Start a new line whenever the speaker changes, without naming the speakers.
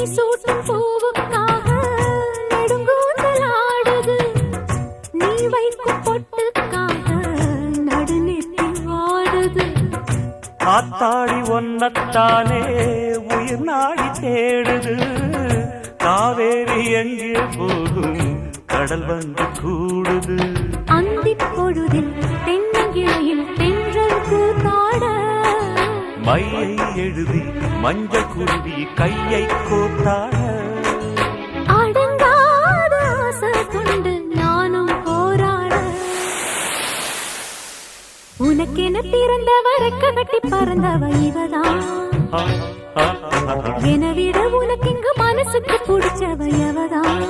சூட்டும் பூவுக்காக நெடுங்கூந்தல் ஆடுது. நீ வைக்கும் பொட்டுக்காக நடுநெத்தி ஆடுது.
ஆத்தாடி ஒன்னத்தானே உயிர் நாடி தேடுது. காவேரி எங்கே போகும் கடல் வந்து கூடுது.
அந்திப் பொழுதில் தென்னங்கிளையில் தென்றல் கூத்தாட
மையை எழுதி மஞ்சள் குருவி கையை கோத்தாட.
அடங்காத ஆசை கொண்டு நானும் போராட. உனக்கென பிறந்தவரை கட்டி பறந்தவ இவதான். என விட உனக்கு இங்கு மனசுக்கு பிடிச்சவ எவதான்.